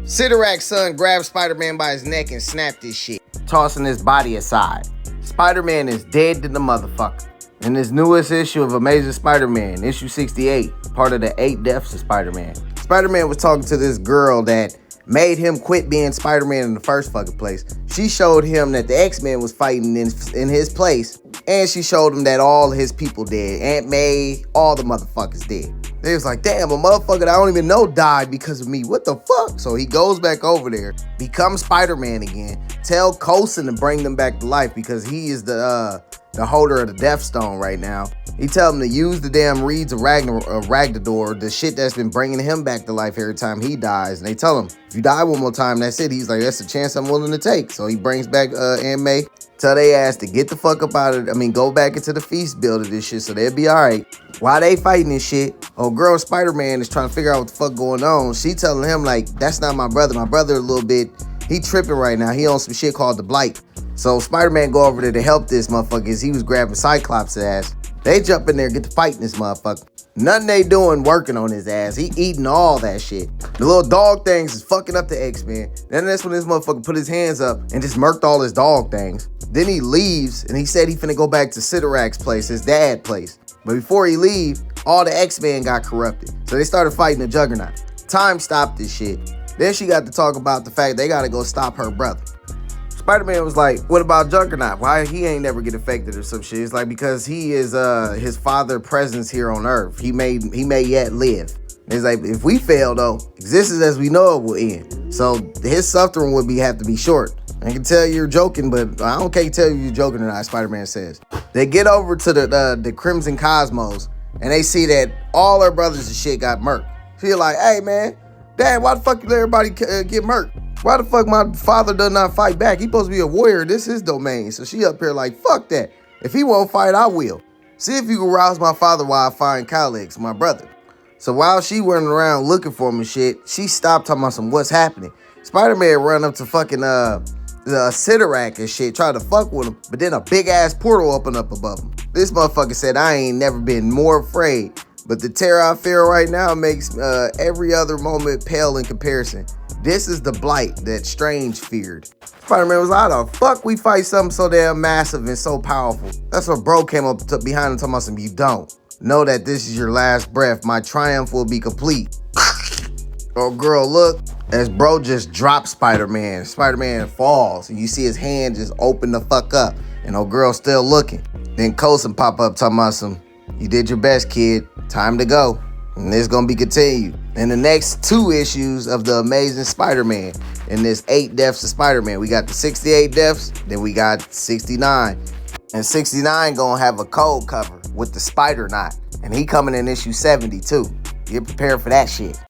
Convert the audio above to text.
Sidorak's son grabbed Spider-Man by his neck and snapped his shit, tossing his body aside. Spider-Man is dead to the motherfucker. In this newest issue of Amazing Spider-Man, issue 68, part of the 8 deaths of Spider-Man, Spider-Man was talking to this girl that made him quit being Spider-Man in the first fucking place. She showed him that the X-Men was fighting in his place, and she showed him that all his people dead. Aunt May, all the motherfuckers dead. They was like, damn, a motherfucker that I don't even know died because of me. What the fuck? So he goes back over there, becomes Spider-Man again, tell Coulson to bring them back to life because he is the holder of the Death Stone right now. He tell him to use the damn reeds of Ragnador, the shit that's been bringing him back to life every time he dies. And they tell him, if you die one more time, that's it. He's like, that's a chance I'm willing to take. So he brings back Aunt May, tell they ass to get the fuck up out of it. I mean, go back into the feast building this shit so they'll be all right. While they fighting this shit, old girl Spider-Man is trying to figure out what the fuck going on. She telling him like, that's not my brother. My brother a little bit, he tripping right now. He on some shit called the Blight. So Spider-Man go over there to help this motherfucker as he was grabbing Cyclops' ass. They jump in there, get to fighting this motherfucker. Nothing they doing working on his ass. He eating all that shit. The little dog things is fucking up the X-Men. Then that's when this motherfucker put his hands up and just murked all his dog things. Then he leaves and he said he finna go back to Sidorak's place, his dad's place. But before he leave, all the X-Men got corrupted. So they started fighting the Juggernaut. Time stopped this shit. Then she got to talk about the fact they gotta go stop her brother. Spider-Man was like, what about Juggernaut? Why he ain't never get affected or some shit? It's like, because he is his father presence here on Earth. He may yet live. It's like, if we fail though, existence as we know it will end. So his suffering would have to be short. I can tell you're joking, but I can't tell you you're joking or not, Spider-Man says. They get over to the Crimson Cosmos and they see that all her brothers and shit got murked. Feel like, hey man, Dad, why the fuck you let everybody get murked? Why the fuck my father does not fight back? He supposed to be a warrior. This is his domain. So she up here like, fuck that. If he won't fight, I will. See if you can rouse my father while I find Calyx, my brother. So while she running around looking for him and shit, she stopped talking about some what's happening. Spider-Man run up to fucking Sidorak and shit, try to fuck with him. But then a big ass portal opened up above him. This motherfucker said, I ain't never been more afraid. But the terror I feel right now makes every other moment pale in comparison. This is the Blight that Strange feared. Spider-Man was like, how the fuck we fight something so damn massive and so powerful? That's what bro came up behind him talking about some, you don't. Know that this is your last breath. My triumph will be complete. Oh girl, look. As bro just drops Spider-Man. Spider-Man falls and you see his hand just open the fuck up. And old girl still looking. Then Coulson pop up talking about some, you did your best, kid. Time to go. And it's gonna be continued. In the next 2 issues of the Amazing Spider-Man, in this 8 deaths of Spider-Man, we got the 68 deaths, then we got 69. And 69 gonna have a cold cover with the Spider Knot. And he coming in issue 70 too. Get prepared for that shit.